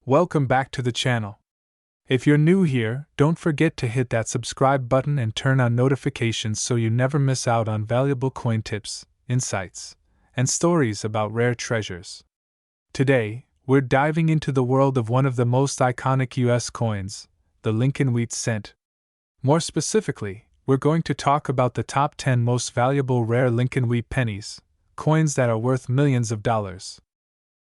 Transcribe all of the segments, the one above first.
Welcome back to the channel. If you're new here, don't forget to hit that subscribe button and turn on notifications so you never miss out on valuable coin tips, insights, and stories about rare treasures. Today, we're diving into the world of one of the most iconic US coins, the Lincoln Wheat cent. More specifically, we're going to talk about the top 10 most valuable rare Lincoln Wheat pennies, coins that are worth millions of dollars.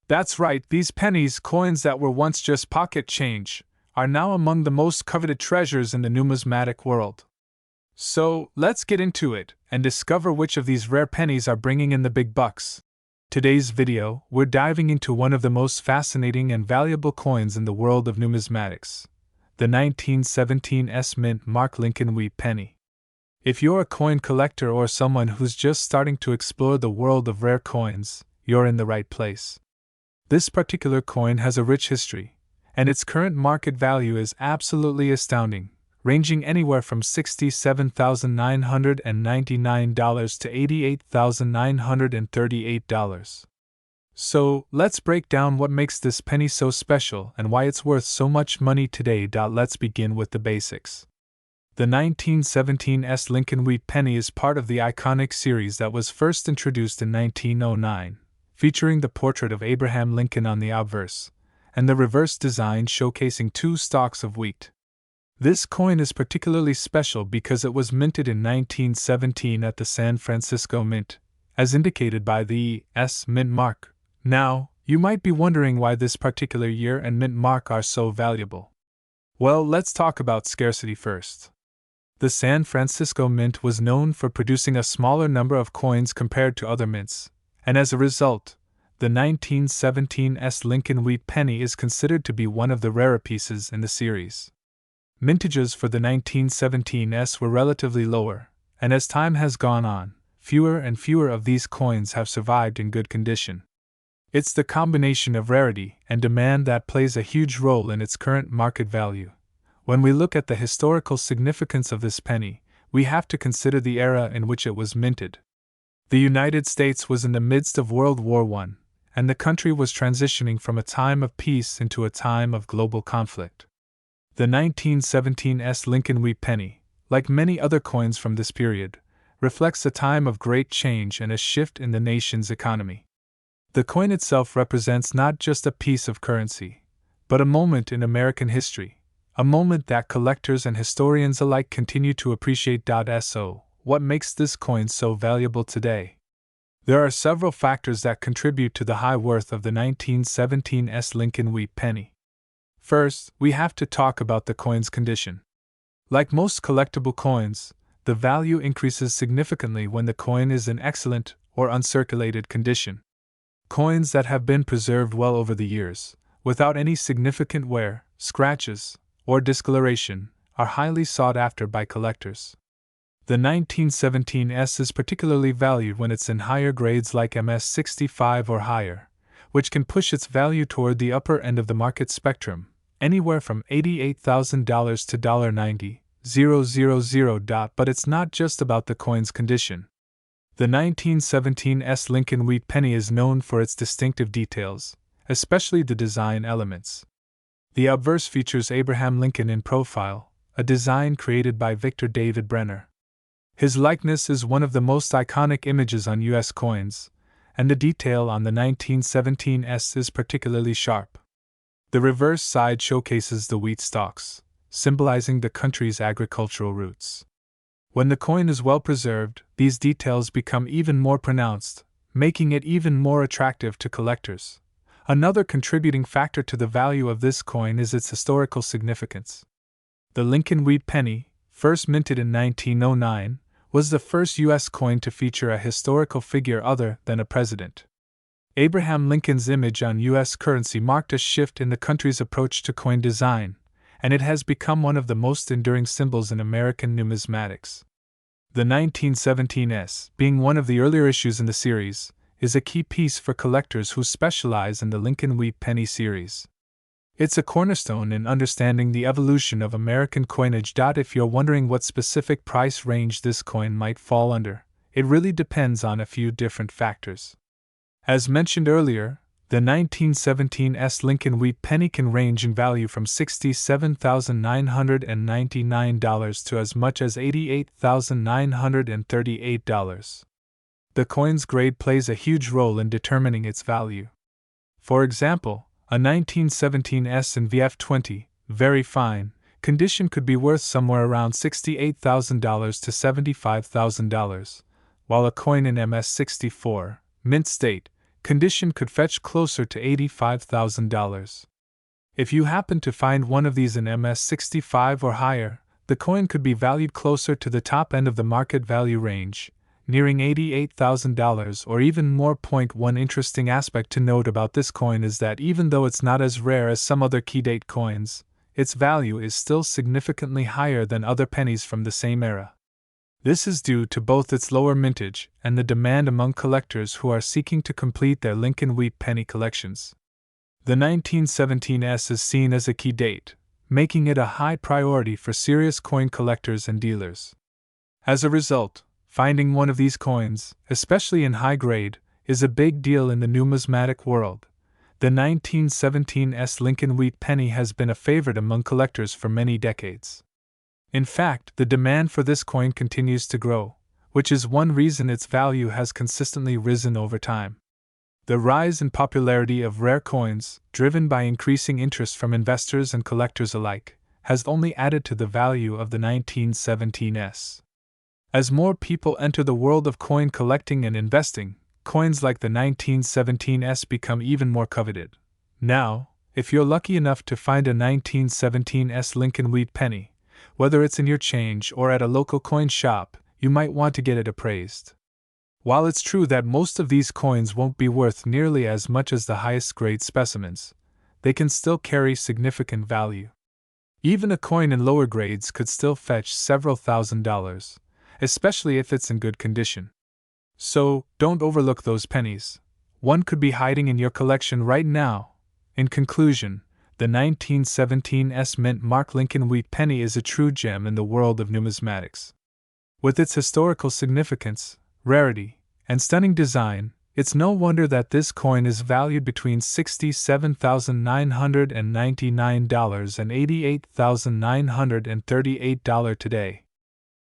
That's right, these pennies, coins that were once just pocket change, are now among the most coveted treasures in the numismatic world. So, let's get into it and discover which of these rare pennies are bringing in the big bucks. Today's video, we're diving into one of the most fascinating and valuable coins in the world of numismatics, the 1917 Mint Mark Lincoln Wheat penny. If you're a coin collector or someone who's just starting to explore the world of rare coins, you're in the right place. This particular coin has a rich history, and its current market value is absolutely astounding, ranging anywhere from $67,999 to $88,938. So, let's break down what makes this penny so special and why it's worth so much money today. Let's begin with the basics. The 1917 Lincoln Wheat penny is part of the iconic series that was first introduced in 1909. Featuring the portrait of Abraham Lincoln on the obverse, and the reverse design showcasing two stalks of wheat. This coin is particularly special because it was minted in 1917 at the San Francisco Mint, as indicated by the Mint mark. Now, you might be wondering why this particular year and mint mark are so valuable. Well, let's talk about scarcity first. The San Francisco Mint was known for producing a smaller number of coins compared to other mints, and as a result, the 1917 Lincoln Wheat penny is considered to be one of the rarer pieces in the series. Mintages for the 1917 were relatively lower, and as time has gone on, fewer and fewer of these coins have survived in good condition. It's the combination of rarity and demand that plays a huge role in its current market value. When we look at the historical significance of this penny, we have to consider the era in which it was minted. The United States was in the midst of World War I, and the country was transitioning from a time of peace into a time of global conflict. The 1917 Lincoln Wheat penny, like many other coins from this period, reflects a time of great change and a shift in the nation's economy. The coin itself represents not just a piece of currency, but a moment in American history, a moment that collectors and historians alike continue to appreciate. So, what makes this coin so valuable today? There are several factors that contribute to the high worth of the 1917 Lincoln Wheat penny. First, we have to talk about the coin's condition. Like most collectible coins, the value increases significantly when the coin is in excellent or uncirculated condition. Coins that have been preserved well over the years, without any significant wear, scratches, or discoloration, are highly sought after by collectors. The 1917 is particularly valued when it's in higher grades like MS65 or higher, which can push its value toward the upper end of the market spectrum, anywhere from $88,000 to $90,000. But it's not just about the coin's condition. The 1917 Lincoln Wheat penny is known for its distinctive details, especially the design elements. The obverse features Abraham Lincoln in profile, a design created by Victor David Brenner. His likeness is one of the most iconic images on U.S. coins, and the detail on the 1917 is particularly sharp. The reverse side showcases the wheat stalks, symbolizing the country's agricultural roots. When the coin is well preserved, these details become even more pronounced, making it even more attractive to collectors. Another contributing factor to the value of this coin is its historical significance. The Lincoln Wheat penny, first minted in 1909, was the first U.S. coin to feature a historical figure other than a president. Abraham Lincoln's image on U.S. currency marked a shift in the country's approach to coin design, and it has become one of the most enduring symbols in American numismatics. The 1917 being one of the earlier issues in the series, is a key piece for collectors who specialize in the Lincoln Wheat penny series. It's a cornerstone in understanding the evolution of American coinage. If you're wondering what specific price range this coin might fall under, it really depends on a few different factors. As mentioned earlier, The 1917 Lincoln Wheat penny can range in value from $67,999 to as much as $88,938. The coin's grade plays a huge role in determining its value. For example, a 1917 in VF20, very fine, condition could be worth somewhere around $68,000 to $75,000, while a coin in MS64, mint state, condition could fetch closer to $85,000. If you happen to find one of these in MS65 or higher, the coin could be valued closer to the top end of the market value range, nearing $88,000 or even more. One interesting aspect to note about this coin is that even though it's not as rare as some other key date coins, its value is still significantly higher than other pennies from the same era. This is due to both its lower mintage and the demand among collectors who are seeking to complete their Lincoln Wheat penny collections. The 1917 is seen as a key date, making it a high priority for serious coin collectors and dealers. As a result, finding one of these coins, especially in high grade, is a big deal in the numismatic world. The 1917 Lincoln Wheat penny has been a favorite among collectors for many decades. In fact, the demand for this coin continues to grow, which is one reason its value has consistently risen over time. The rise in popularity of rare coins, driven by increasing interest from investors and collectors alike, has only added to the value of the 1917 As more people enter the world of coin collecting and investing, coins like the 1917 become even more coveted. Now, if you're lucky enough to find a 1917 Lincoln Wheat penny, whether it's in your change or at a local coin shop, you might want to get it appraised. While it's true that most of these coins won't be worth nearly as much as the highest grade specimens, they can still carry significant value. Even a coin in lower grades could still fetch several $1,000s, especially if it's in good condition. So, don't overlook those pennies. One could be hiding in your collection right now. In conclusion, the 1917 mint mark Lincoln Wheat penny is a true gem in the world of numismatics. With its historical significance, rarity, and stunning design, it's no wonder that this coin is valued between $67,999 and $88,938 today.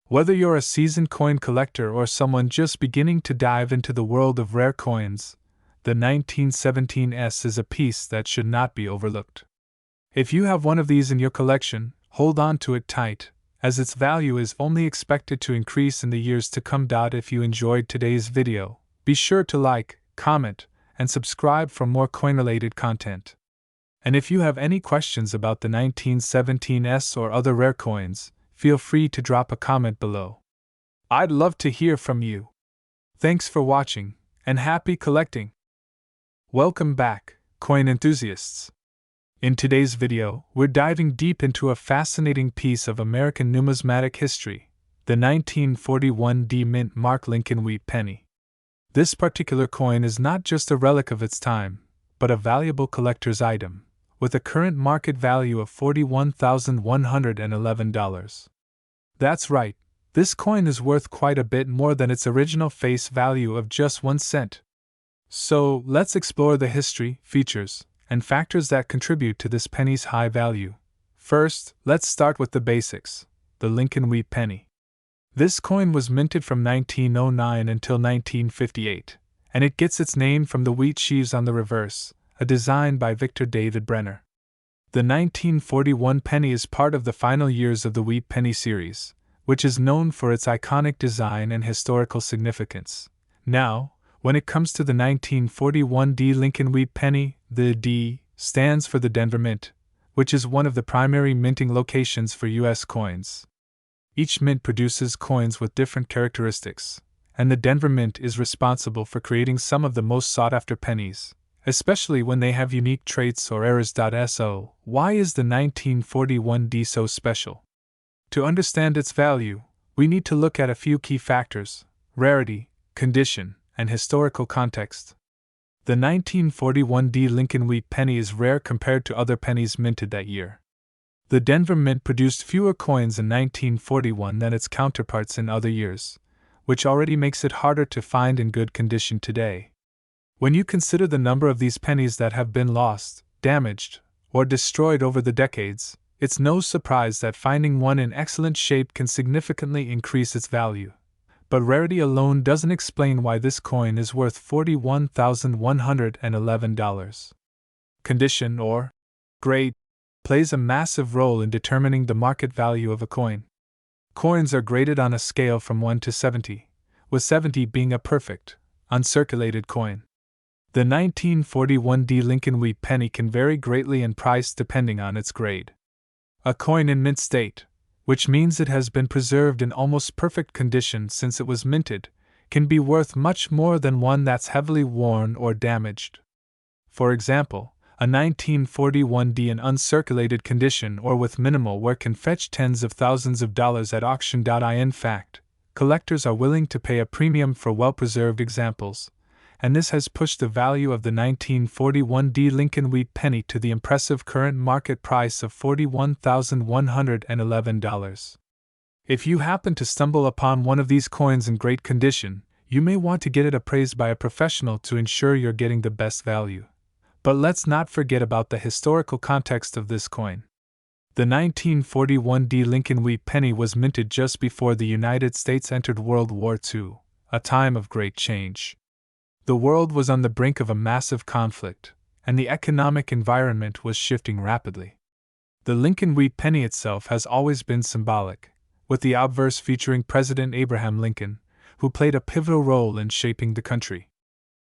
Whether you're a seasoned coin collector or someone just beginning to dive into the world of rare coins, the 1917 is a piece that should not be overlooked. If you have one of these in your collection, hold on to it tight, as its value is only expected to increase in the years to come. If you enjoyed today's video, be sure to like, comment, and subscribe for more coin-related content. And if you have any questions about the 1917 or other rare coins, feel free to drop a comment below. I'd love to hear from you. Thanks for watching, and happy collecting! Welcome back, coin enthusiasts! In today's video, we're diving deep into a fascinating piece of American numismatic history, the 1941 mint mark Lincoln Wheat penny. This particular coin is not just a relic of its time, but a valuable collector's item, with a current market value of $41,111. That's right, this coin is worth quite a bit more than its original face value of just 1 cent. So, let's explore the history, features, and factors that contribute to this penny's high value. First, let's start with the basics, the Lincoln Wheat penny. This coin was minted from 1909 until 1958, and it gets its name from the wheat sheaves on the reverse, a design by Victor David Brenner. The 1941 penny is part of the final years of the Wheat penny series, which is known for its iconic design and historical significance. Now, when it comes to the 1941 Lincoln Wheat penny, the D stands for the Denver Mint, which is one of the primary minting locations for U.S. coins. Each mint produces coins with different characteristics, and the Denver Mint is responsible for creating some of the most sought-after pennies, especially when they have unique traits or errors. So, why is the 1941 D so special? To understand its value, we need to look at a few key factors: rarity, condition, and historical context. The 1941 Lincoln Wheat penny is rare compared to other pennies minted that year. The Denver Mint produced fewer coins in 1941 than its counterparts in other years, which already makes it harder to find in good condition today. When you consider the number of these pennies that have been lost, damaged, or destroyed over the decades, it's no surprise that finding one in excellent shape can significantly increase its value. But rarity alone doesn't explain why this coin is worth $41,111. Condition, or grade, plays a massive role in determining the market value of a coin. Coins are graded on a scale from 1 to 70, with 70 being a perfect, uncirculated coin. The 1941D Lincoln Wheat penny can vary greatly in price depending on its grade. A coin in mint state, which means it has been preserved in almost perfect condition since it was minted, can be worth much more than one that's heavily worn or damaged. For example, a 1941D in uncirculated condition or with minimal wear can fetch tens of thousands of dollars at auction. In fact, collectors are willing to pay a premium for well-preserved examples, and this has pushed the value of the 1941D Lincoln Wheat penny to the impressive current market price of $41,111. If you happen to stumble upon one of these coins in great condition, you may want to get it appraised by a professional to ensure you're getting the best value. But let's not forget about the historical context of this coin. The 1941D Lincoln Wheat penny was minted just before the United States entered World War II, a time of great change. The world was on the brink of a massive conflict, and the economic environment was shifting rapidly. The Lincoln Wheat penny itself has always been symbolic, with the obverse featuring President Abraham Lincoln, who played a pivotal role in shaping the country.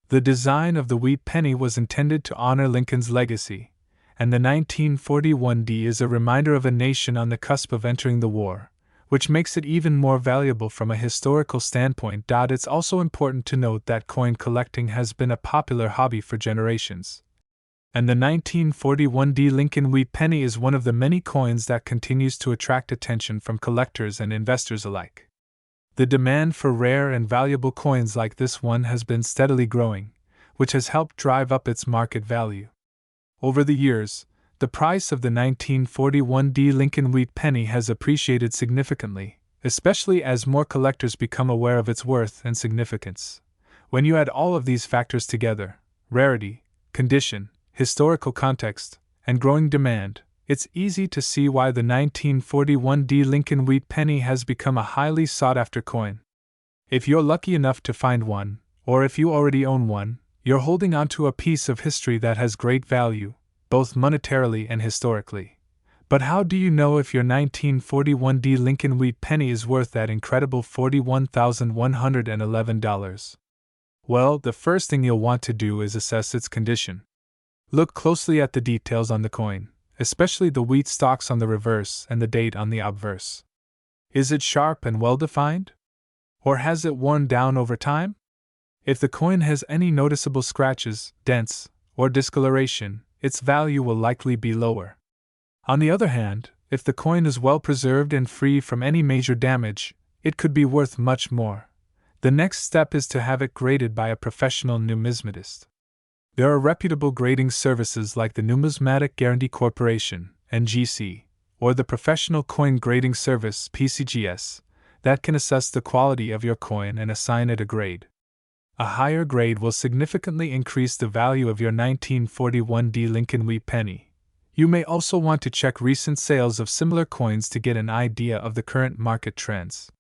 The design of the wheat penny was intended to honor Lincoln's legacy, and the 1941D is a reminder of a nation on the cusp of entering the war, which makes it even more valuable from a historical standpoint. It's also important to note that coin collecting has been a popular hobby for generations, and the 1941D Lincoln Wheat penny is one of the many coins that continues to attract attention from collectors and investors alike. The demand for rare and valuable coins like this one has been steadily growing, which has helped drive up its market value. Over the years, the price of the 1941D Lincoln Wheat penny has appreciated significantly, especially as more collectors become aware of its worth and significance. When you add all of these factors together, rarity, condition, historical context, and growing demand, it's easy to see why the 1941D Lincoln Wheat penny has become a highly sought-after coin. If you're lucky enough to find one, or if you already own one, you're holding onto a piece of history that has great value, both monetarily and historically. But how do you know if your 1941D Lincoln Wheat penny is worth that incredible $41,111? Well, the first thing you'll want to do is assess its condition. Look closely at the details on the coin, especially the wheat stalks on the reverse and the date on the obverse. Is it sharp and well-defined? Or has it worn down over time? If the coin has any noticeable scratches, dents, or discoloration, its value will likely be lower. On the other hand, if the coin is well preserved and free from any major damage, it could be worth much more. The next step is to have it graded by a professional numismatist. There are reputable grading services like the Numismatic Guarantee Corporation, NGC, or the Professional Coin Grading Service, PCGS, that can assess the quality of your coin and assign it a grade. A higher grade will significantly increase the value of your 1941D Lincoln Wheat penny. You may also want to check recent sales of similar coins to get an idea of the current market trends.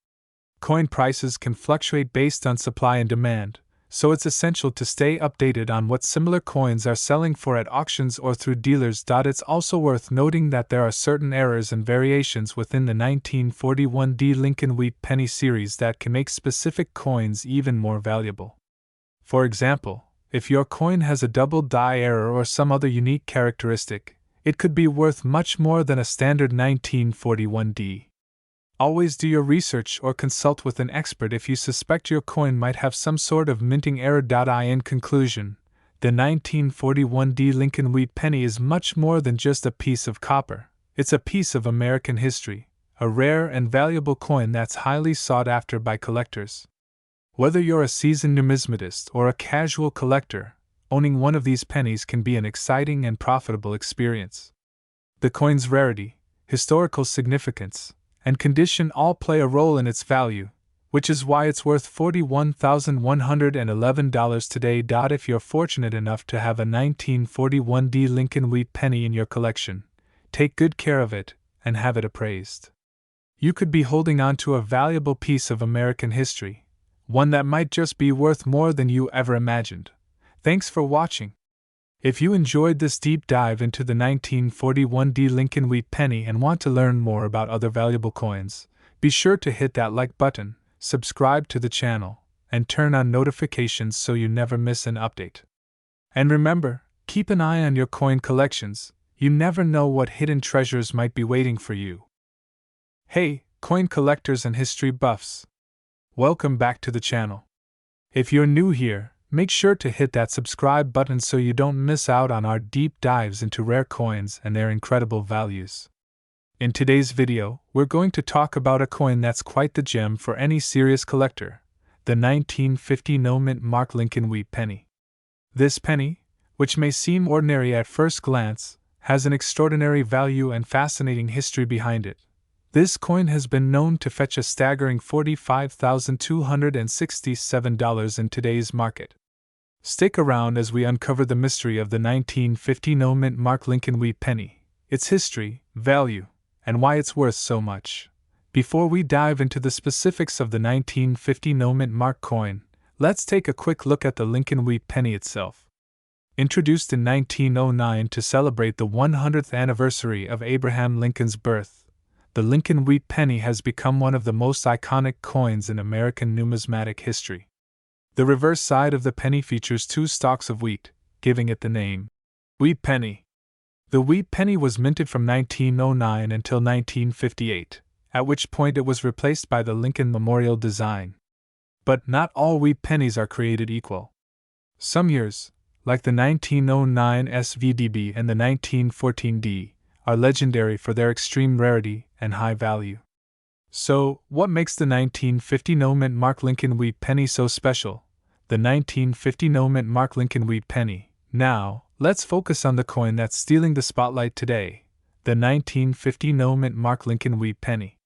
Coin prices can fluctuate based on supply and demand, so it's essential to stay updated on what similar coins are selling for at auctions or through dealers. It's also worth noting that there are certain errors and variations within the 1941D Lincoln Wheat penny series that can make specific coins even more valuable. For example, if your coin has a double die error or some other unique characteristic, it could be worth much more than a standard 1941D. Always do your research or consult with an expert if you suspect your coin might have some sort of minting error. In conclusion, the 1941D Lincoln Wheat penny is much more than just a piece of copper. It's a piece of American history, a rare and valuable coin that's highly sought after by collectors. Whether you're a seasoned numismatist or a casual collector, owning one of these pennies can be an exciting and profitable experience. The coin's rarity, historical significance, and condition all play a role in its value, which is why it's worth $41,111 today. If you're fortunate enough to have a 1941 D Lincoln wheat penny in your collection, take good care of it and have it appraised. You could be holding on to a valuable piece of American history, one that might just be worth more than you ever imagined. Thanks for watching. If you enjoyed this deep dive into the 1941 D Lincoln wheat penny and want to learn more about other valuable coins, be sure to hit that like button, subscribe to the channel, and turn on notifications so you never miss an update. And remember, keep an eye on your coin collections. You never know what hidden treasures might be waiting for you. Hey, coin collectors and history buffs! Welcome back to the channel. If you're new here, make sure to hit that subscribe button so you don't miss out on our deep dives into rare coins and their incredible values. In today's video, we're going to talk about a coin that's quite the gem for any serious collector, the 1950 no-mint mark Lincoln wheat penny. This penny, which may seem ordinary at first glance, has an extraordinary value and fascinating history behind it. This coin has been known to fetch a staggering $45,267 in today's market. Stick around as we uncover the mystery of the 1950 no-mint mark Lincoln wheat penny, its history, value, and why it's worth so much. Before we dive into the specifics of the 1950 no-mint mark coin, let's take a quick look at the Lincoln wheat penny itself. Introduced in 1909 to celebrate the 100th anniversary of Abraham Lincoln's birth, the Lincoln wheat penny has become one of the most iconic coins in American numismatic history. The reverse side of the penny features two stalks of wheat, giving it the name wheat penny. The wheat penny was minted from 1909 until 1958, at which point it was replaced by the Lincoln Memorial design. But not all wheat pennies are created equal. Some years, like the 1909 SVDB and the 1914 D, are legendary for their extreme rarity and high value. So, what makes the 1950 no-mint mark Lincoln wheat penny so special? The 1950 no-mint mark Lincoln wheat penny. Now, let's focus on the coin that's stealing the spotlight today, the 1950 no-mint mark Lincoln wheat penny.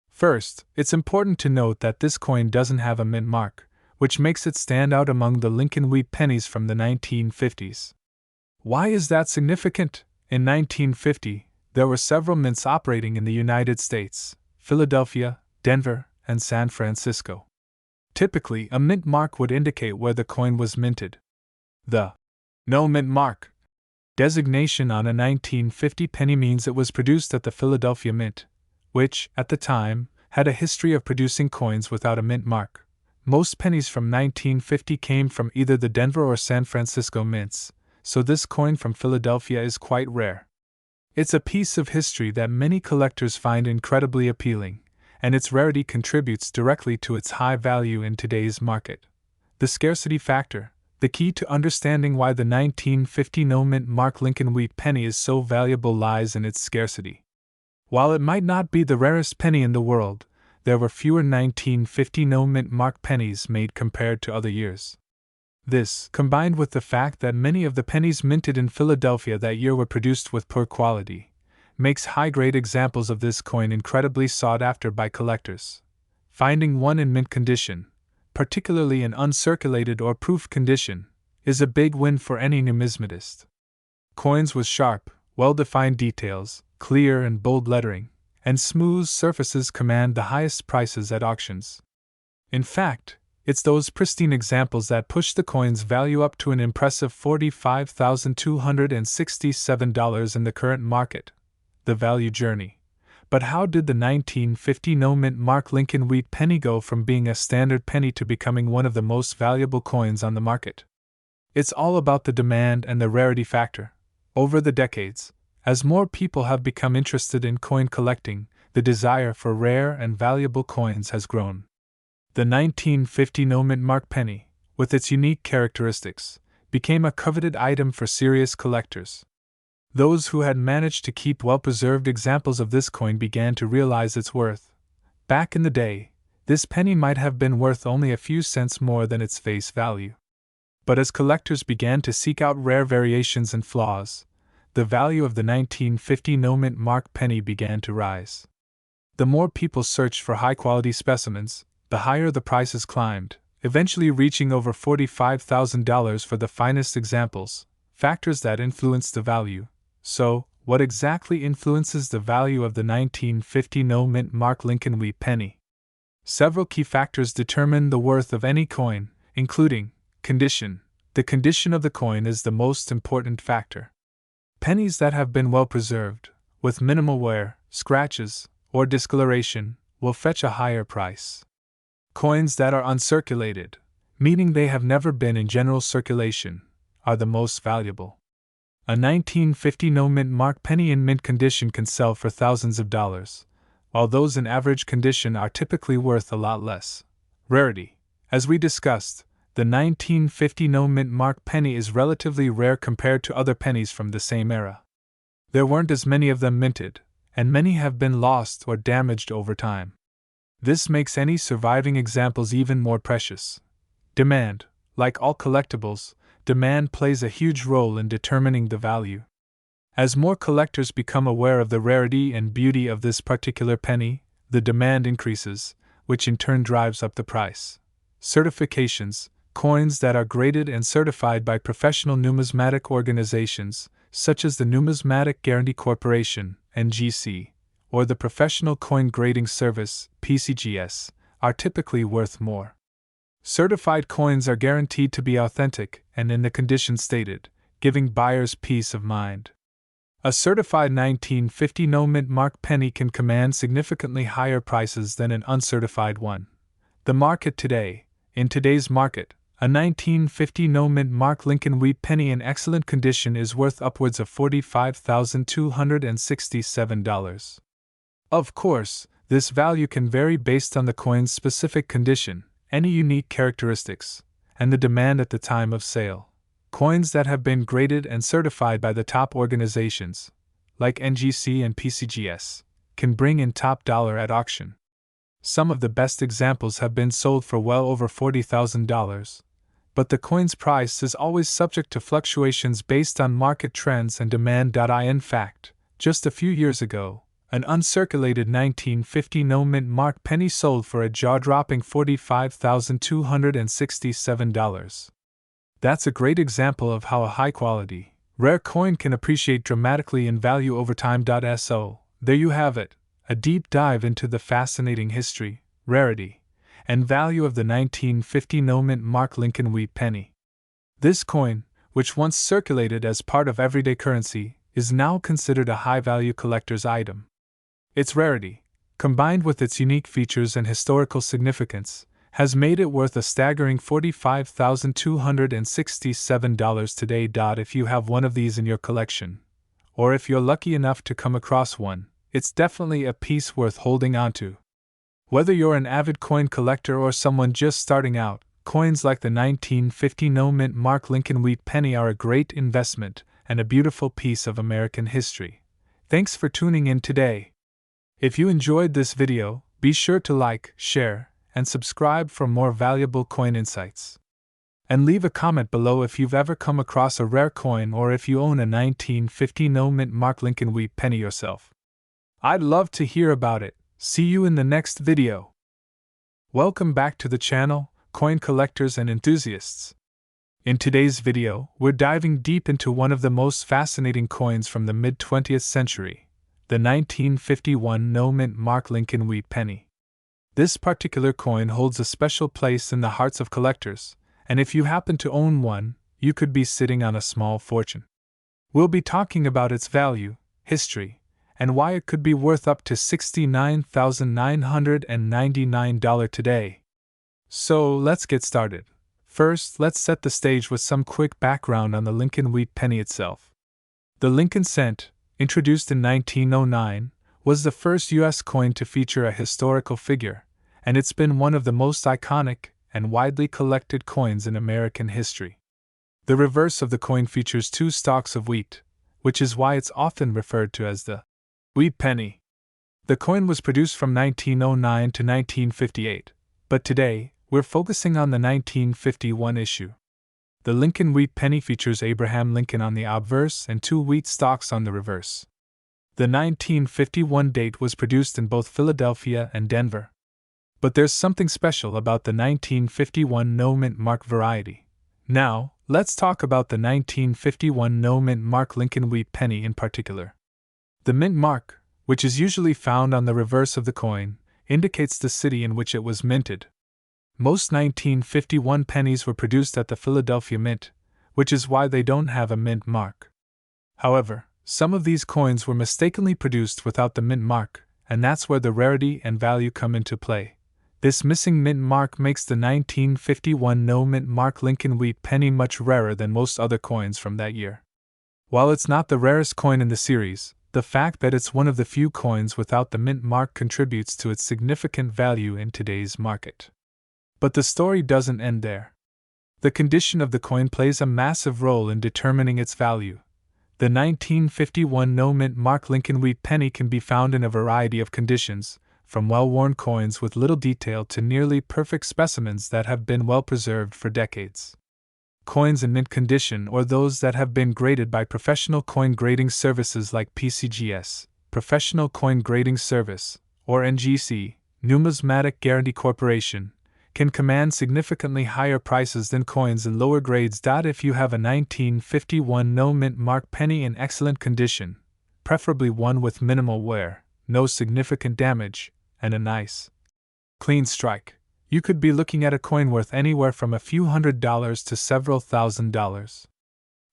First, it's important to note that this coin doesn't have a mint mark, which makes it stand out among the Lincoln wheat pennies from the 1950s. Why is that significant? In 1950, there were several mints operating in the United States: Philadelphia, Denver, and San Francisco. Typically, a mint mark would indicate where the coin was minted. The no mint mark designation on a 1950 penny means it was produced at the Philadelphia Mint, which, at the time, had a history of producing coins without a mint mark. Most pennies from 1950 came from either the Denver or San Francisco mints, so this coin from Philadelphia is quite rare. It's a piece of history that many collectors find incredibly appealing, and its rarity contributes directly to its high value in today's market. The scarcity factor, the key to understanding why the 1950 no-mint mark Lincoln wheat penny is so valuable, lies in its scarcity. While it might not be the rarest penny in the world, there were fewer 1950 no-mint mark pennies made compared to other years. This, combined with the fact that many of the pennies minted in Philadelphia that year were produced with poor quality, makes high-grade examples of this coin incredibly sought after by collectors. Finding one in mint condition, particularly in uncirculated or proof condition, is a big win for any numismatist. Coins with sharp, well-defined details, clear and bold lettering, and smooth surfaces command the highest prices at auctions. In fact, it's those pristine examples that push the coin's value up to an impressive $45,267 in the current market. The value journey. But how did the 1950 no-mint mark Lincoln wheat penny go from being a standard penny to becoming one of the most valuable coins on the market? It's all about the demand and the rarity factor. Over the decades, as more people have become interested in coin collecting, the desire for rare and valuable coins has grown. The 1950 no-mint mark penny, with its unique characteristics, became a coveted item for serious collectors. Those who had managed to keep well-preserved examples of this coin began to realize its worth. Back in the day, this penny might have been worth only a few cents more than its face value. But as collectors began to seek out rare variations and flaws, the value of the 1950 no-mint mark penny began to rise. The more people searched for high-quality specimens, the higher the prices climbed, eventually reaching over $45,000 for the finest examples, factors that influence the value. So, what exactly influences the value of the 1950 no-mint mark Lincoln wheat penny? Several key factors determine the worth of any coin, including condition. The condition of the coin is the most important factor. Pennies that have been well preserved, with minimal wear, scratches, or discoloration, will fetch a higher price. Coins that are uncirculated, meaning they have never been in general circulation, are the most valuable. A 1950 no-mint mark penny in mint condition can sell for thousands of dollars, while those in average condition are typically worth a lot less. Rarity. As we discussed, the 1950 no-mint mark penny is relatively rare compared to other pennies from the same era. There weren't as many of them minted, and many have been lost or damaged over time. This makes any surviving examples even more precious. Demand. Like all collectibles, demand plays a huge role in determining the value. As more collectors become aware of the rarity and beauty of this particular penny, the demand increases, which in turn drives up the price. Certifications. Coins that are graded and certified by professional numismatic organizations, such as the Numismatic Guarantee Corporation, NGC, or the Professional Coin Grading Service, PCGS, are typically worth more. Certified coins are guaranteed to be authentic and in the condition stated, giving buyers peace of mind. A certified 1950 no-mint mark penny can command significantly higher prices than an uncertified one. The market today. In today's market, a 1950 no-mint mark Lincoln wheat penny in excellent condition is worth upwards of $45,267. Of course, this value can vary based on the coin's specific condition, any unique characteristics, and the demand at the time of sale. Coins that have been graded and certified by the top organizations, like NGC and PCGS, can bring in top dollar at auction. Some of the best examples have been sold for well over $40,000, but the coin's price is always subject to fluctuations based on market trends and demand. In fact, just a few years ago, an uncirculated 1950 no-mint mark penny sold for a jaw-dropping $45,267. That's a great example of how a high-quality, rare coin can appreciate dramatically in value over time. So, there you have it, a deep dive into the fascinating history, rarity, and value of the 1950 no-mint mark Lincoln wheat penny. This coin, which once circulated as part of everyday currency, is now considered a high-value collector's item. Its rarity, combined with its unique features and historical significance, has made it worth a staggering $45,267 today. If you have one of these in your collection, or if you're lucky enough to come across one, it's definitely a piece worth holding onto. Whether you're an avid coin collector or someone just starting out, coins like the 1950 no-mint mark Lincoln wheat penny are a great investment and a beautiful piece of American history. Thanks for tuning in today. If you enjoyed this video, be sure to like, share, and subscribe for more valuable coin insights. And leave a comment below if you've ever come across a rare coin or if you own a 1950 no-mint mark Lincoln wheat penny yourself. I'd love to hear about it. See you in the next video. Welcome back to the channel, coin collectors and enthusiasts. In today's video, we're diving deep into one of the most fascinating coins from the mid-20th century, the 1951 no-mint mark Lincoln wheat penny. This particular coin holds a special place in the hearts of collectors, and if you happen to own one, you could be sitting on a small fortune. We'll be talking about its value, history, and why it could be worth up to $69,999 today. So let's get started. First, let's set the stage with some quick background on the Lincoln wheat penny itself. The Lincoln cent, introduced in 1909, was the first U.S. coin to feature a historical figure, and it's been one of the most iconic and widely collected coins in American history. The reverse of the coin features two stalks of wheat, which is why it's often referred to as the wheat penny. The coin was produced from 1909 to 1958, but today, we're focusing on the 1951 issue. The Lincoln wheat penny features Abraham Lincoln on the obverse and two wheat stalks on the reverse. The 1951 date was produced in both Philadelphia and Denver. But there's something special about the 1951 no-mint mark variety. Now, let's talk about the 1951 no-mint mark Lincoln wheat penny in particular. The mint mark, which is usually found on the reverse of the coin, indicates the city in which it was minted. Most 1951 pennies were produced at the Philadelphia Mint, which is why they don't have a mint mark. However, some of these coins were mistakenly produced without the mint mark, and that's where the rarity and value come into play. This missing mint mark makes the 1951 no-mint mark Lincoln wheat penny much rarer than most other coins from that year. While it's not the rarest coin in the series, the fact that it's one of the few coins without the mint mark contributes to its significant value in today's market. But the story doesn't end there. The condition of the coin plays a massive role in determining its value. The 1951 no-mint mark Lincoln wheat penny can be found in a variety of conditions, from well-worn coins with little detail to nearly perfect specimens that have been well preserved for decades. Coins in mint condition, or those that have been graded by professional coin grading services like PCGS, Professional Coin Grading Service, or NGC, Numismatic Guarantee Corporation, can command significantly higher prices than coins in lower grades. If you have a 1951 no-mint mark penny in excellent condition, preferably one with minimal wear, no significant damage, and a nice, clean strike, you could be looking at a coin worth anywhere from a few $100s to several $1,000s.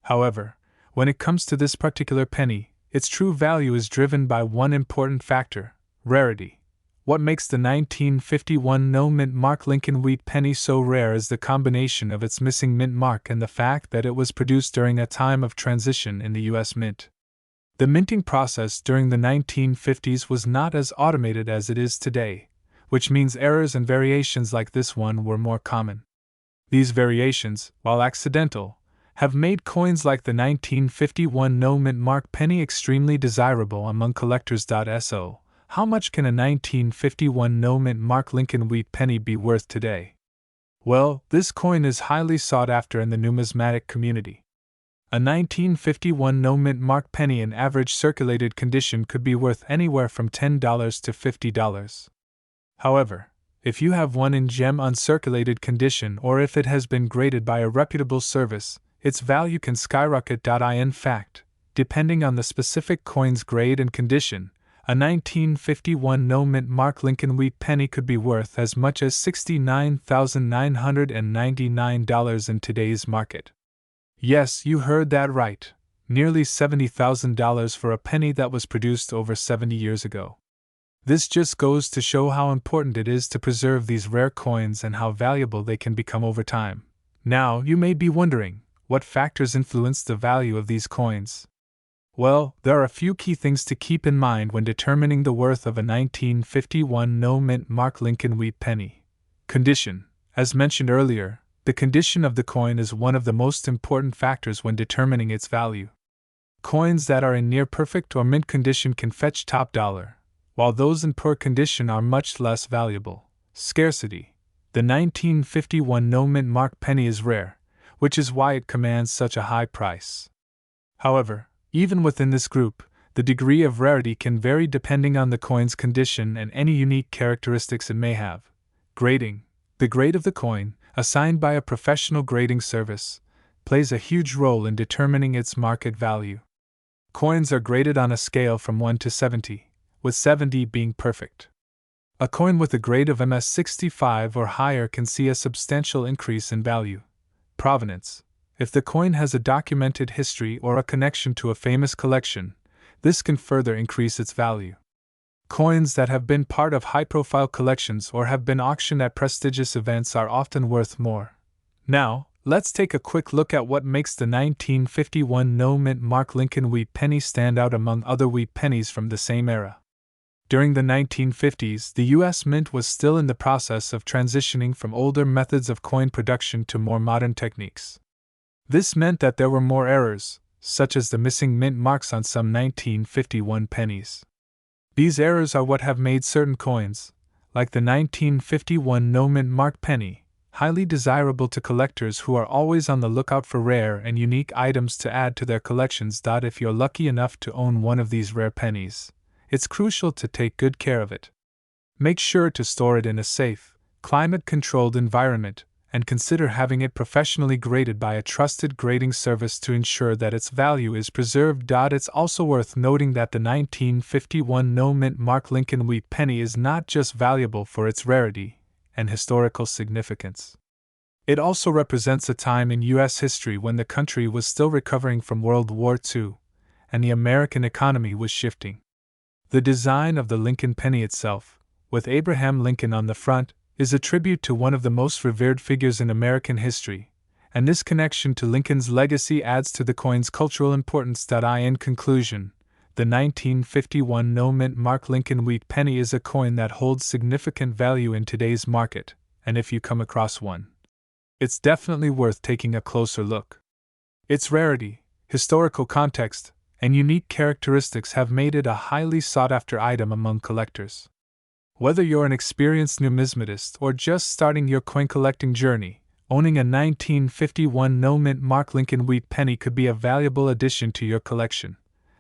However, when it comes to this particular penny, its true value is driven by one important factor: rarity. What makes the 1951 no-mint mark Lincoln wheat penny so rare is the combination of its missing mint mark and the fact that it was produced during a time of transition in the U.S. Mint. The minting process during the 1950s was not as automated as it is today, which means errors and variations like this one were more common. These variations, while accidental, have made coins like the 1951 no-mint mark penny extremely desirable among collectors. So, how much can a 1951 no-mint mark Lincoln wheat penny be worth today? Well, this coin is highly sought after in the numismatic community. A 1951 no-mint mark penny in average circulated condition could be worth anywhere from $10 to $50. However, if you have one in gem uncirculated condition, or if it has been graded by a reputable service, its value can skyrocket. In fact, depending on the specific coin's grade and condition, a 1951 no-mint mark Lincoln wheat penny could be worth as much as $69,999 in today's market. Yes, you heard that right. Nearly $70,000 for a penny that was produced over 70 years ago. This just goes to show how important it is to preserve these rare coins and how valuable they can become over time. Now, you may be wondering, what factors influence the value of these coins? Well, there are a few key things to keep in mind when determining the worth of a 1951 no-mint mark Lincoln wheat penny. Condition. As mentioned earlier, the condition of the coin is one of the most important factors when determining its value. Coins that are in near perfect or mint condition can fetch top dollar, while those in poor condition are much less valuable. Scarcity. The 1951 no-mint mark penny is rare, which is why it commands such a high price. However, even within this group, the degree of rarity can vary depending on the coin's condition and any unique characteristics it may have. Grading. The grade of the coin, assigned by a professional grading service, plays a huge role in determining its market value. Coins are graded on a scale from 1 to 70, with 70 being perfect. A coin with a grade of MS65 or higher can see a substantial increase in value. Provenance. If the coin has a documented history or a connection to a famous collection, this can further increase its value. Coins that have been part of high-profile collections or have been auctioned at prestigious events are often worth more. Now, let's take a quick look at what makes the 1951 no-mint mark Lincoln wheat penny stand out among other wheat pennies from the same era. During the 1950s, the U.S. Mint was still in the process of transitioning from older methods of coin production to more modern techniques. This meant that there were more errors, such as the missing mint marks on some 1951 pennies. These errors are what have made certain coins, like the 1951 no-mint mark penny, highly desirable to collectors who are always on the lookout for rare and unique items to add to their collections. If you're lucky enough to own one of these rare pennies, it's crucial to take good care of it. Make sure to store it in a safe, climate-controlled environment, and consider having it professionally graded by a trusted grading service to ensure that its value is preserved. It's also worth noting that the 1951 no-mint mark Lincoln wheat penny is not just valuable for its rarity and historical significance. It also represents a time in U.S. history when the country was still recovering from World War II, and the American economy was shifting. The design of the Lincoln penny itself, with Abraham Lincoln on the front, is a tribute to one of the most revered figures in American history, and this connection to Lincoln's legacy adds to the coin's cultural importance. In conclusion, the 1951 no-mint mark Lincoln wheat penny is a coin that holds significant value in today's market, and if you come across one, it's definitely worth taking a closer look. Its rarity, historical context, and unique characteristics have made it a highly sought-after item among collectors. Whether you're an experienced numismatist or just starting your coin collecting journey, owning a 1951 no-mint mark Lincoln wheat penny could be a valuable addition to your collection.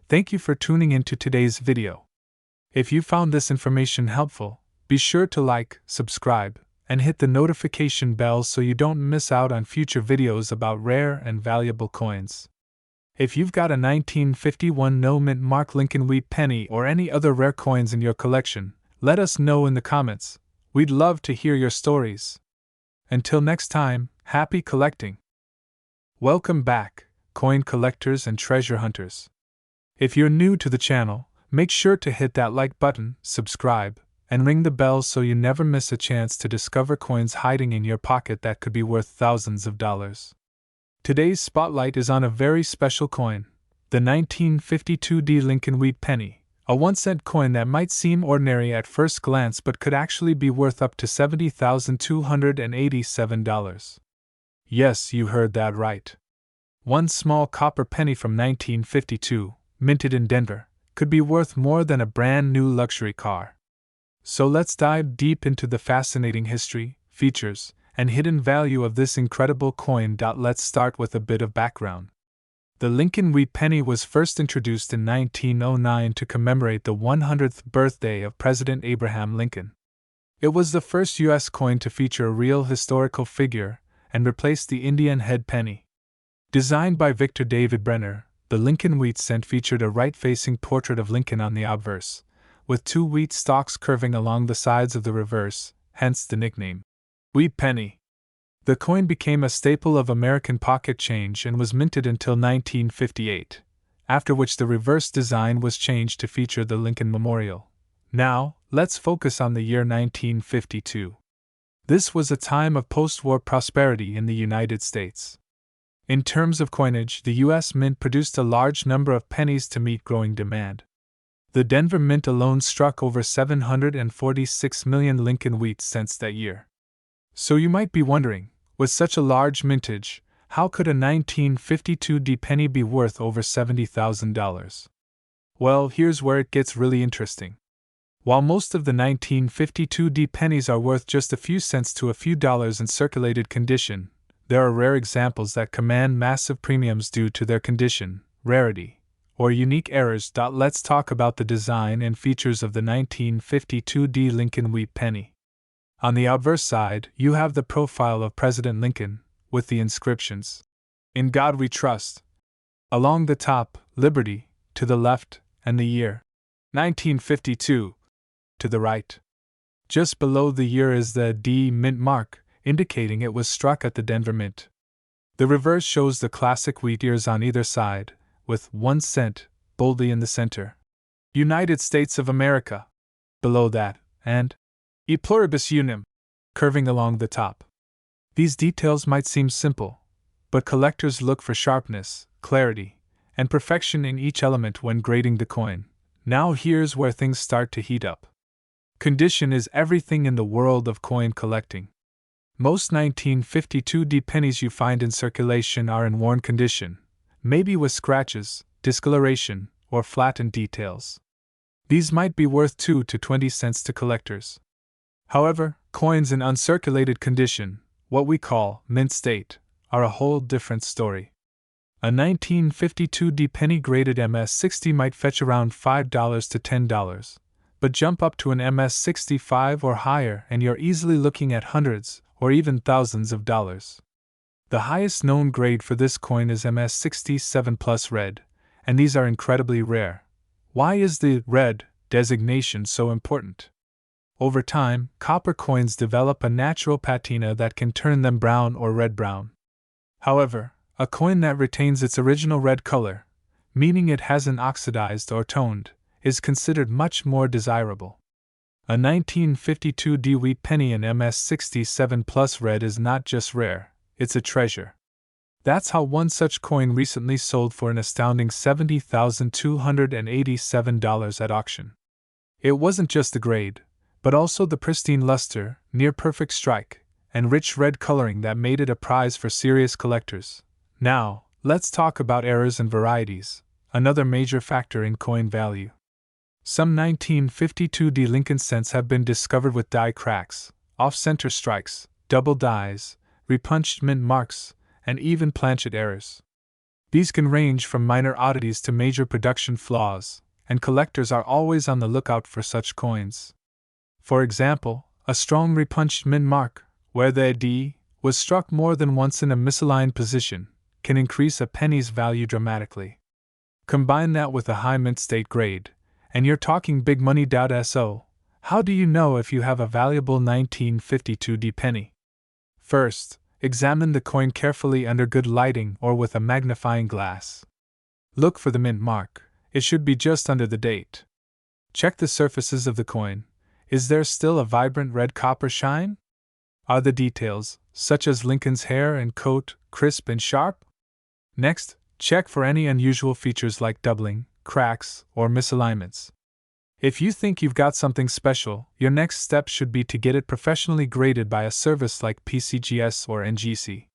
Thank you for tuning into today's video. If you found this information helpful, be sure to like, subscribe, and hit the notification bell so you don't miss out on future videos about rare and valuable coins. If you've got a 1951 no-mint mark Lincoln wheat penny or any other rare coins in your collection, let us know in the comments. We'd love to hear your stories. Until next time, happy collecting! Welcome back, coin collectors and treasure hunters. If you're new to the channel, make sure to hit that like button, subscribe, and ring the bell so you never miss a chance to discover coins hiding in your pocket that could be worth thousands of dollars. Today's spotlight is on a very special coin, the 1952 Lincoln wheat penny, a 1-cent coin that might seem ordinary at first glance but could actually be worth up to $70,287. Yes, you heard that right. One small copper penny from 1952, minted in Denver, could be worth more than a brand new luxury car. So let's dive deep into the fascinating history, features, and hidden value of this incredible coin. Let's start with a bit of background. The Lincoln wheat penny was first introduced in 1909 to commemorate the 100th birthday of President Abraham Lincoln. It was the first U.S. coin to feature a real historical figure and replaced the Indian head penny. Designed by Victor David Brenner, the Lincoln wheat cent featured a right-facing portrait of Lincoln on the obverse, with 2 wheat stalks curving along the sides of the reverse, hence the nickname, wheat penny. The coin became a staple of American pocket change and was minted until 1958, after which the reverse design was changed to feature the Lincoln Memorial. Now, let's focus on the year 1952. This was a time of post-war prosperity in the United States. In terms of coinage, the U.S. Mint produced a large number of pennies to meet growing demand. The Denver Mint alone struck over 746 million Lincoln wheat cents that year. So you might be wondering, with such a large mintage, how could a 1952 penny be worth over $70,000? Well, here's where it gets really interesting. While most of the 1952 pennies are worth just a few cents to a few dollars in circulated condition, there are rare examples that command massive premiums due to their condition, rarity, or unique errors. Let's talk about the design and features of the 1952 Lincoln wheat penny. On the obverse side, you have the profile of President Lincoln, with the inscriptions, "In God We Trust." Along the top, Liberty, to the left, and the year, 1952, to the right. Just below the year is the D Mint mark, indicating it was struck at the Denver Mint. The reverse shows the classic wheat ears on either side, with 1 cent boldly in the center. United States of America, below that, and E pluribus unum, curving along the top. These details might seem simple, but collectors look for sharpness, clarity, and perfection in each element when grading the coin. Now here's where things start to heat up. Condition is everything in the world of coin collecting. Most 1952 pennies you find in circulation are in worn condition, maybe with scratches, discoloration, or flattened details. These might be worth 2 to 20 cents to collectors. However, coins in uncirculated condition, what we call mint state, are a whole different story. A 1952 penny graded MS-60 might fetch around $5 to $10, but jump up to an MS-65 or higher and you're easily looking at hundreds or even thousands of dollars. The highest known grade for this coin is MS-67 Plus Red, and these are incredibly rare. Why is the red designation so important? Over time, copper coins develop a natural patina that can turn them brown or red-brown. However, a coin that retains its original red color, meaning it hasn't oxidized or toned, is considered much more desirable. A 1952 wheat penny in MS-67 Plus Red is not just rare, it's a treasure. That's how one such coin recently sold for an astounding $70,287 at auction. It wasn't just the grade, but also the pristine luster, near-perfect strike, and rich red coloring that made it a prize for serious collectors. Now, let's talk about errors and varieties, another major factor in coin value. Some 1952 Lincoln cents have been discovered with die cracks, off-center strikes, double dies, repunched mint marks, and even planchet errors. These can range from minor oddities to major production flaws, and collectors are always on the lookout for such coins. For example, a strong repunched mint mark, where the D was struck more than once in a misaligned position, can increase a penny's value dramatically. Combine that with a high mint state grade, and you're talking big money. So, how do you know if you have a valuable 1952 penny? First, examine the coin carefully under good lighting or with a magnifying glass. Look for the mint mark. It should be just under the date. Check the surfaces of the coin. Is there still a vibrant red copper shine? Are the details, such as Lincoln's hair and coat, crisp and sharp? Next, check for any unusual features like doubling, cracks, or misalignments. If you think you've got something special, your next step should be to get it professionally graded by a service like PCGS or NGC.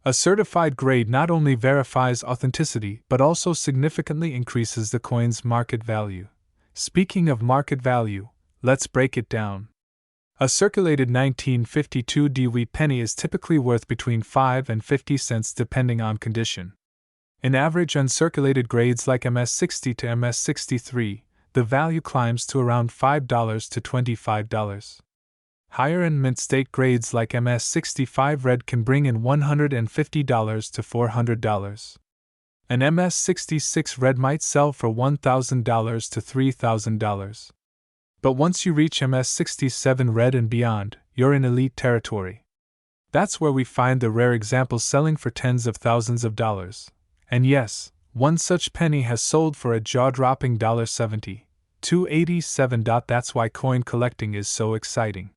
A certified grade not only verifies authenticity but also significantly increases the coin's market value. Speaking of market value, let's break it down. A circulated 1952 wheat penny is typically worth between 5 and 50 cents depending on condition. In average uncirculated grades like MS-60 to MS-63, the value climbs to around $5 to $25. Higher-end mint state grades like MS-65 Red can bring in $150 to $400. An MS-66 Red might sell for $1,000 to $3,000. But once you reach MS-67 Red and beyond, you're in elite territory. That's where we find the rare examples selling for tens of thousands of dollars. And yes, one such penny has sold for a jaw-dropping $70,287. That's why coin collecting is so exciting.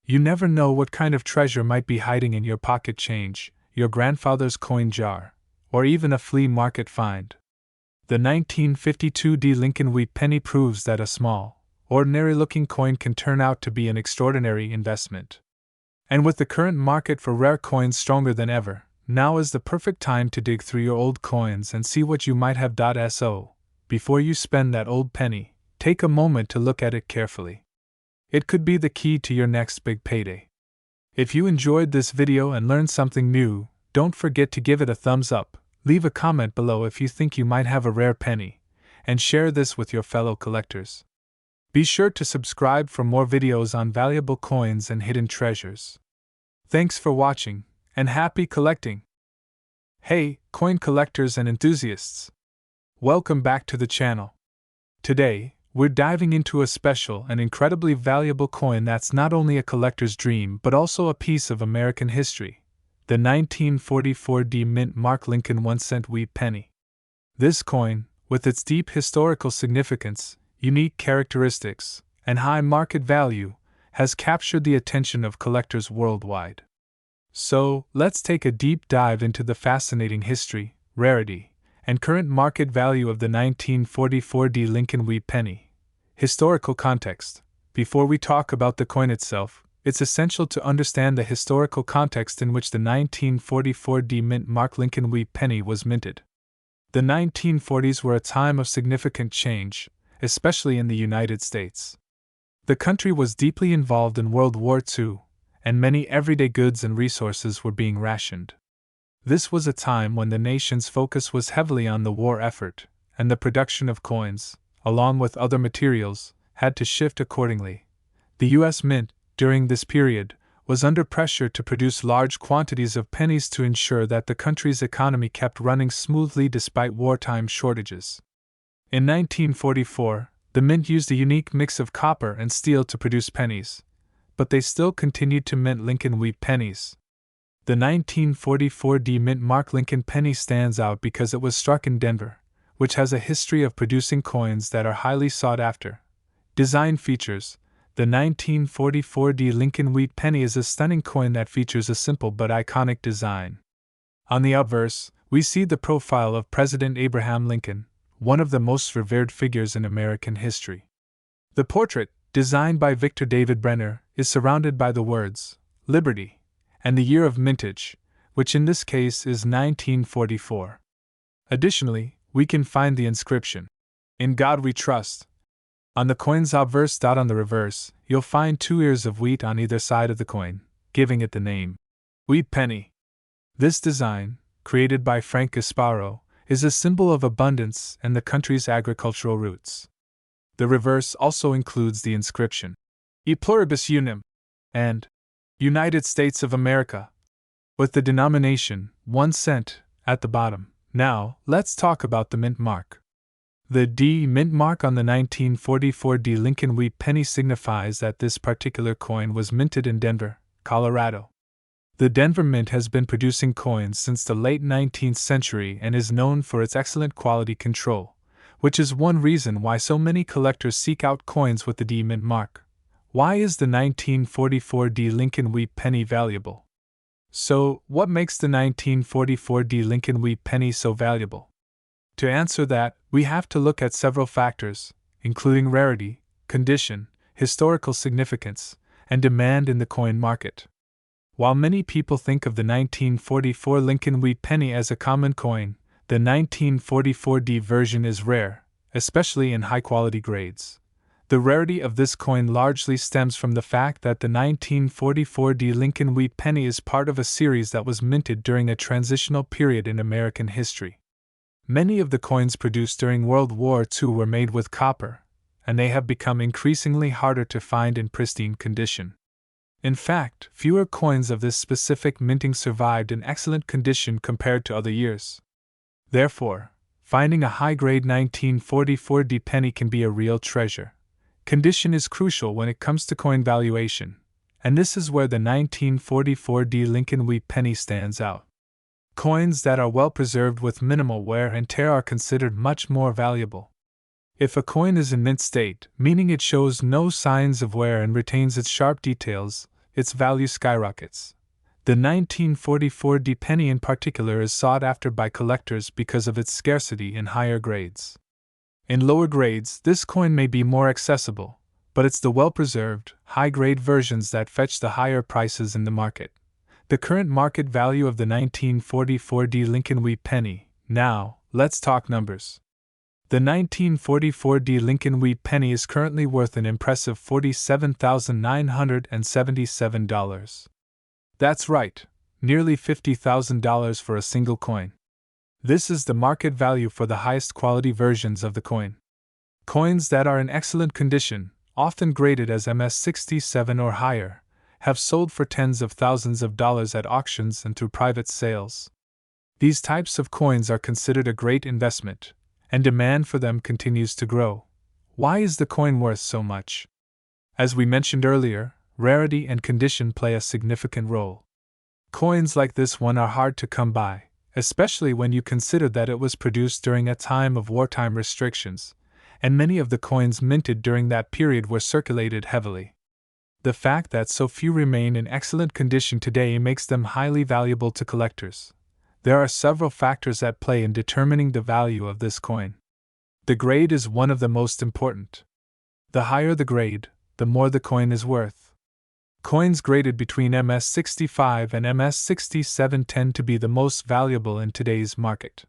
You never know what kind of treasure might be hiding in your pocket change, your grandfather's coin jar, or even a flea market find. The 1952 Lincoln wheat penny proves that a small, ordinary-looking coin can turn out to be an extraordinary investment. And with the current market for rare coins stronger than ever, now is the perfect time to dig through your old coins and see what you might have. So, before you spend that old penny, take a moment to look at it carefully. It could be the key to your next big payday. If you enjoyed this video and learned something new, don't forget to give it a thumbs up, leave a comment below if you think you might have a rare penny, and share this with your fellow collectors. Be sure to subscribe for more videos on valuable coins and hidden treasures. Thanks for watching, and happy collecting! Hey, coin collectors and enthusiasts! Welcome back to the channel. Today, we're diving into a special and incredibly valuable coin that's not only a collector's dream but also a piece of American history, the 1944 mint mark Lincoln 1-cent wheat penny. This coin, with its deep historical significance, unique characteristics, and high market value, has captured the attention of collectors worldwide. So, let's take a deep dive into the fascinating history, rarity, and current market value of the 1944 Lincoln wheat penny. Historical context. Before we talk about the coin itself, it's essential to understand the historical context in which the 1944 mint mark Lincoln wheat penny was minted. The 1940s were a time of significant change, especially in the United States. The country was deeply involved in World War II, and many everyday goods and resources were being rationed. This was a time when the nation's focus was heavily on the war effort, and the production of coins, along with other materials, had to shift accordingly. The U.S. Mint, during this period, was under pressure to produce large quantities of pennies to ensure that the country's economy kept running smoothly despite wartime shortages. In 1944, the mint used a unique mix of copper and steel to produce pennies, but they still continued to mint Lincoln wheat pennies. The 1944 D Mint Mark Lincoln penny stands out because it was struck in Denver, which has a history of producing coins that are highly sought after. Design features: the 1944 D Lincoln wheat penny is a stunning coin that features a simple but iconic design. On the obverse, we see the profile of President Abraham Lincoln, one of the most revered figures in American history. The portrait, designed by Victor David Brenner, is surrounded by the words, Liberty, and the year of mintage, which in this case is 1944. Additionally, we can find the inscription, In God We Trust. On the coin's obverse. On the reverse, you'll find 2 ears of wheat on either side of the coin, giving it the name Wheat Penny. This design, created by Frank Gasparo, is a symbol of abundance and the country's agricultural roots. The reverse also includes the inscription, E Pluribus Unum, and United States of America, with the denomination 1 cent at the bottom. Now, let's talk about the mint mark. The D mint mark on the 1944 D Lincoln wheat penny signifies that this particular coin was minted in Denver, Colorado. The Denver Mint has been producing coins since the late 19th century and is known for its excellent quality control, which is one reason why so many collectors seek out coins with the D mint mark. Why is the 1944 D Lincoln wheat penny valuable? So, what makes the 1944 D Lincoln wheat penny so valuable? To answer that, we have to look at several factors, including rarity, condition, historical significance, and demand in the coin market. While many people think of the 1944 Lincoln wheat penny as a common coin, the 1944 D version is rare, especially in high-quality grades. The rarity of this coin largely stems from the fact that the 1944 D Lincoln wheat penny is part of a series that was minted during a transitional period in American history. Many of the coins produced during World War II were made with copper, and they have become increasingly harder to find in pristine condition. In fact, fewer coins of this specific minting survived in excellent condition compared to other years. Therefore, finding a high-grade 1944 D penny can be a real treasure. Condition is crucial when it comes to coin valuation, and this is where the 1944 D Lincoln wheat penny stands out. Coins that are well preserved with minimal wear and tear are considered much more valuable. If a coin is in mint state, meaning it shows no signs of wear and retains its sharp details, its value skyrockets. The 1944 D penny in particular is sought after by collectors because of its scarcity in higher grades. In lower grades, this coin may be more accessible, but it's the well-preserved, high-grade versions that fetch the higher prices in the market. The current market value of the 1944 D Lincoln wheat penny. Now, let's talk numbers. The 1944 D Lincoln wheat penny is currently worth an impressive $47,977. That's right, nearly $50,000 for a single coin. This is the market value for the highest quality versions of the coin. Coins that are in excellent condition, often graded as MS-67 or higher, have sold for tens of thousands of dollars at auctions and through private sales. These types of coins are considered a great investment, and demand for them continues to grow. Why is the coin worth so much? As we mentioned earlier, rarity and condition play a significant role. Coins like this one are hard to come by, especially when you consider that it was produced during a time of wartime restrictions, and many of the coins minted during that period were circulated heavily. The fact that so few remain in excellent condition today makes them highly valuable to collectors. There are several factors at play in determining the value of this coin. The grade is one of the most important. The higher the grade, the more the coin is worth. Coins graded between MS-65 and MS-67 tend to be the most valuable in today's market.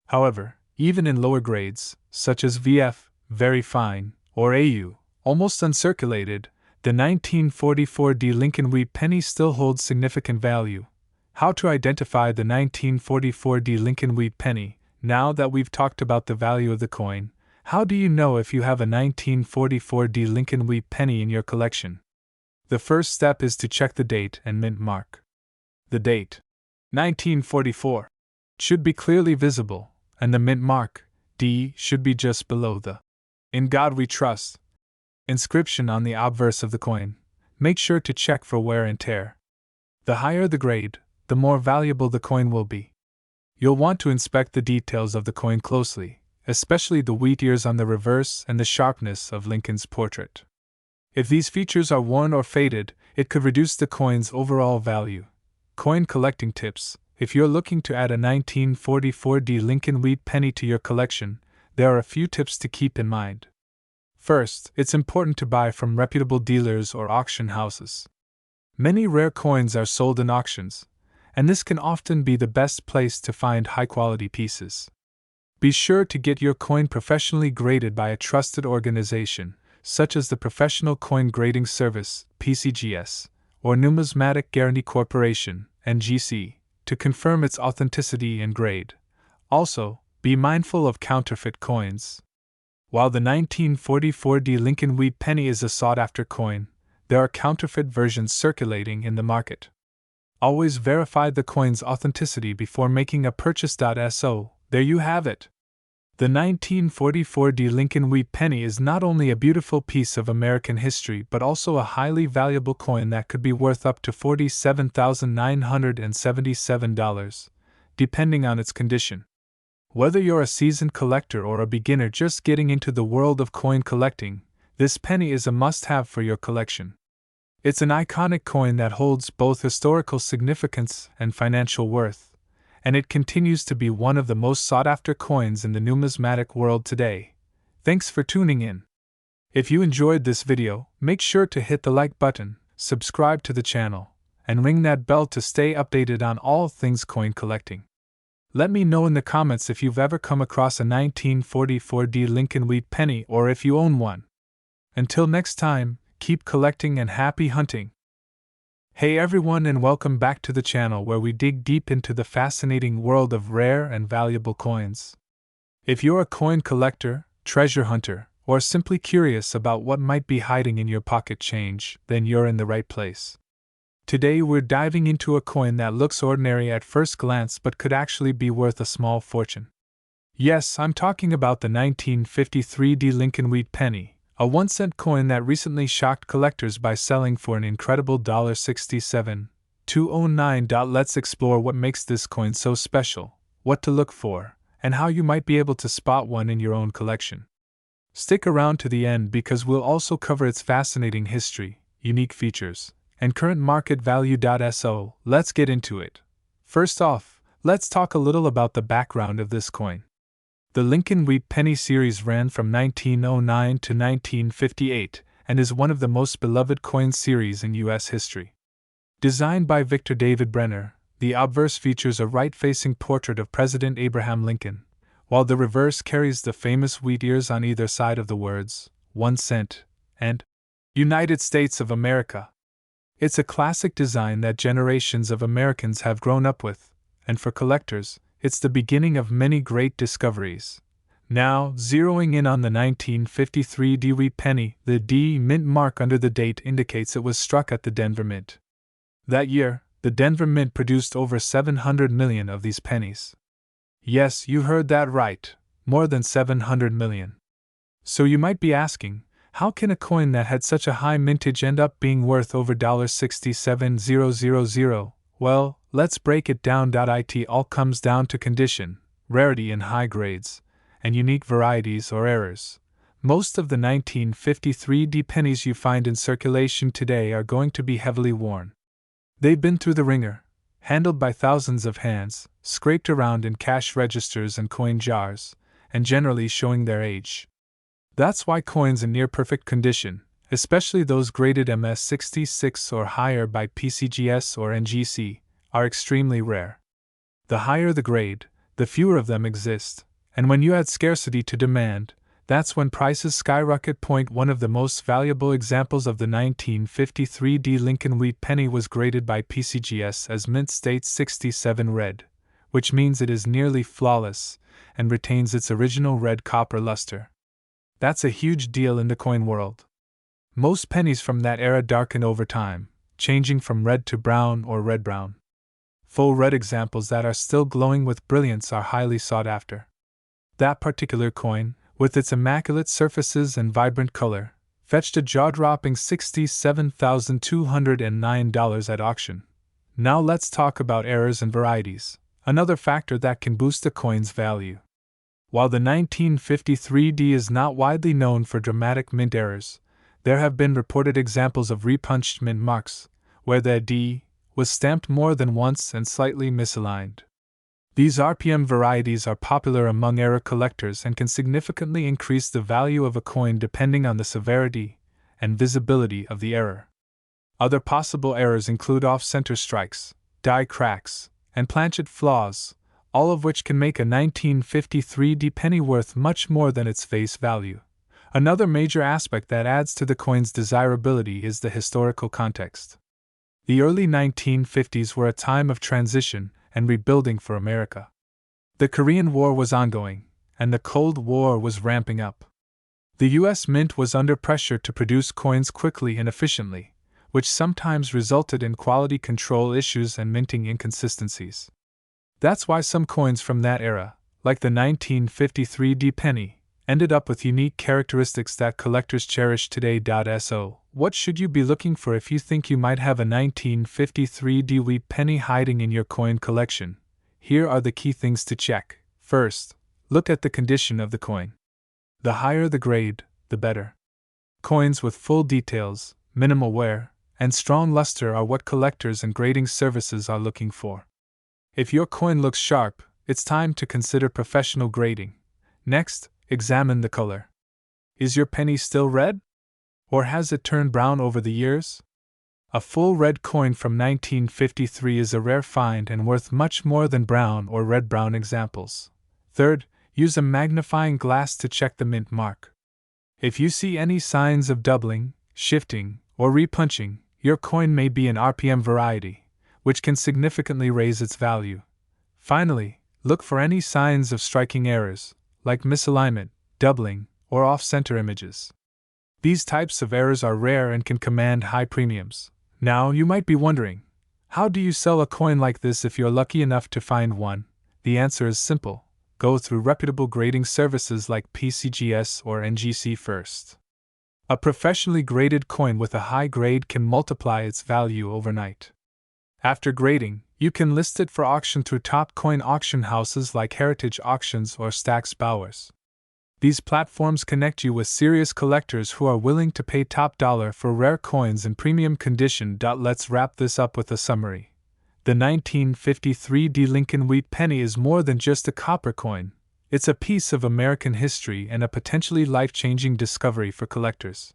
However, even in lower grades, such as VF, very fine, or AU, almost uncirculated, the 1944 D Lincoln wheat penny still holds significant value. How to identify the 1944 D Lincoln wheat penny? Now that we've talked about the value of the coin, How do you know if you have a 1944 D Lincoln wheat penny in your collection? The first step is to check the date and mint mark. The date, 1944, should be clearly visible, and the mint mark, D, should be just below the "In God We Trust" inscription on the obverse of the coin. Make sure to check for wear and tear. The higher the grade, the more valuable the coin will be. You'll want to inspect the details of the coin closely, especially the wheat ears on the reverse and the sharpness of Lincoln's portrait. If these features are worn or faded, it could reduce the coin's overall value. Coin collecting tips: if you're looking to add a 1944 D Lincoln wheat penny to your collection, there are a few tips to keep in mind. First, it's important to buy from reputable dealers or auction houses. Many rare coins are sold in auctions, and this can often be the best place to find high-quality pieces. Be sure to get your coin professionally graded by a trusted organization, such as the Professional Coin Grading Service, PCGS, or Numismatic Guarantee Corporation, NGC, to confirm its authenticity and grade. Also, be mindful of counterfeit coins. While the 1944 D Lincoln wheat penny is a sought-after coin, there are counterfeit versions circulating in the market. Always verify the coin's authenticity before making a purchase. So, there you have it. The 1944 D Lincoln wheat penny is not only a beautiful piece of American history but also a highly valuable coin that could be worth up to $47,977, depending on its condition. Whether you're a seasoned collector or a beginner just getting into the world of coin collecting, this penny is a must-have for your collection. It's an iconic coin that holds both historical significance and financial worth, and it continues to be one of the most sought-after coins in the numismatic world today. Thanks for tuning in. If you enjoyed this video, make sure to hit the like button, subscribe to the channel, and ring that bell to stay updated on all things coin collecting. Let me know in the comments if you've ever come across a 1944 D Lincoln wheat penny or if you own one. Until next time, keep collecting and happy hunting. Hey everyone, and welcome back to the channel where we dig deep into the fascinating world of rare and valuable coins. If you're a coin collector, treasure hunter, or simply curious about what might be hiding in your pocket change, then you're in the right place. Today we're diving into a coin that looks ordinary at first glance but could actually be worth a small fortune. Yes, I'm talking about the 1953 D Lincoln wheat penny, a 1-cent coin that recently shocked collectors by selling for an incredible $67,209. Let's explore what makes this coin so special, what to look for, and how you might be able to spot one in your own collection. Stick around to the end because we'll also cover its fascinating history, unique features, and current market value. So, let's get into it. First off, let's talk a little about the background of this coin. The Lincoln wheat penny series ran from 1909 to 1958 and is one of the most beloved coin series in U.S. history. Designed by Victor David Brenner, the obverse features a right-facing portrait of President Abraham Lincoln, while the reverse carries the famous wheat ears on either side of the words 1 cent and United States of America. It's a classic design that generations of Americans have grown up with, and for collectors, it's the beginning of many great discoveries. Now, zeroing in on the 1953 D wheat penny, the D mint mark under the date indicates it was struck at the Denver Mint. That year, the Denver Mint produced over 700 million of these pennies. Yes, you heard that right, more than 700 million. So you might be asking, how can a coin that had such a high mintage end up being worth over $67,000? Well, let's break it down. It all comes down to condition, rarity in high grades, and unique varieties or errors. Most of the 1953 D pennies you find in circulation today are going to be heavily worn. They've been through the ringer, handled by thousands of hands, scraped around in cash registers and coin jars, and generally showing their age. That's why coins in near-perfect condition, especially those graded MS66 or higher by PCGS or NGC, are extremely rare. The higher the grade, the fewer of them exist, and when you add scarcity to demand, that's when prices skyrocket. One of the most valuable examples of the 1953 D Lincoln wheat penny was graded by PCGS as Mint State 67 red, which means it is nearly flawless and retains its original red copper luster. That's a huge deal in the coin world. Most pennies from that era darken over time, changing from red to brown or red-brown. Full red examples that are still glowing with brilliance are highly sought after. That particular coin, with its immaculate surfaces and vibrant color, fetched a jaw-dropping $67,209 at auction. Now let's talk about errors and varieties, another factor that can boost a coin's value. While the 1953 D is not widely known for dramatic mint errors, there have been reported examples of repunched mint marks, where the D was stamped more than once and slightly misaligned. These RPM varieties are popular among error collectors and can significantly increase the value of a coin depending on the severity and visibility of the error. Other possible errors include off-center strikes, die cracks, and planchet flaws, all of which can make a 1953 D penny worth much more than its face value. Another major aspect that adds to the coin's desirability is the historical context. The early 1950s were a time of transition and rebuilding for America. The Korean War was ongoing, and the Cold War was ramping up. The U.S. Mint was under pressure to produce coins quickly and efficiently, which sometimes resulted in quality control issues and minting inconsistencies. That's why some coins from that era, like the 1953 D penny, ended up with unique characteristics that collectors cherish today. So, what should you be looking for if you think you might have a 1953 D wheat penny hiding in your coin collection? Here are the key things to check. First, look at the condition of the coin. The higher the grade, the better. Coins with full details, minimal wear, and strong luster are what collectors and grading services are looking for. If your coin looks sharp, it's time to consider professional grading. Next, examine the color. Is your penny still red? Or has it turned brown over the years? A full red coin from 1953 is a rare find and worth much more than brown or red-brown examples. Third, use a magnifying glass to check the mint mark. If you see any signs of doubling, shifting, or repunching, your coin may be an RPM variety, which can significantly raise its value. Finally, look for any signs of striking errors, like misalignment, doubling, or off-center images. These types of errors are rare and can command high premiums. Now, you might be wondering, how do you sell a coin like this if you're lucky enough to find one? The answer is simple. Go through reputable grading services like PCGS or NGC first. A professionally graded coin with a high grade can multiply its value overnight. After grading, you can list it for auction through top coin auction houses like Heritage Auctions or Stack's Bowers. These platforms connect you with serious collectors who are willing to pay top dollar for rare coins in premium condition. Let's wrap this up with a summary. The 1953 D Lincoln Wheat Penny is more than just a copper coin. It's a piece of American history and a potentially life-changing discovery for collectors.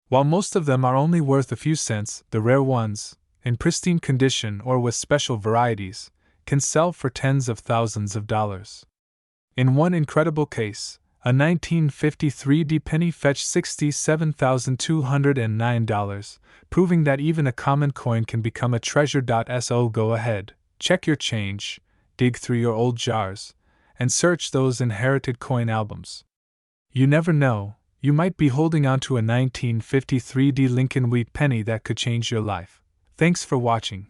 While most of them are only worth a few cents, the rare ones, in pristine condition or with special varieties, can sell for tens of thousands of dollars. In one incredible case, a 1953 D penny fetched $67,209, proving that even a common coin can become a treasure. So go ahead, check your change, dig through your old jars, and search those inherited coin albums. You never know, you might be holding onto a 1953 D Lincoln Wheat penny that could change your life. Thanks for watching,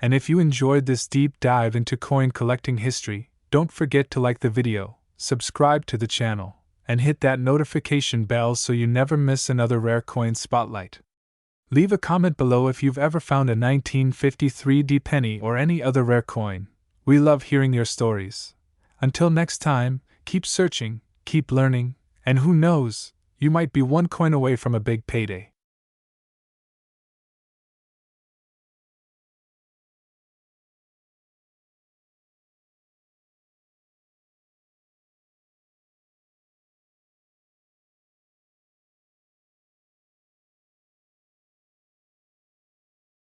and if you enjoyed this deep dive into coin collecting history, don't forget to like the video, subscribe to the channel, and hit that notification bell so you never miss another rare coin spotlight. Leave a comment below if you've ever found a 1953 D penny or any other rare coin. We love hearing your stories. Until next time, keep searching, keep learning, and who knows, you might be one coin away from a big payday.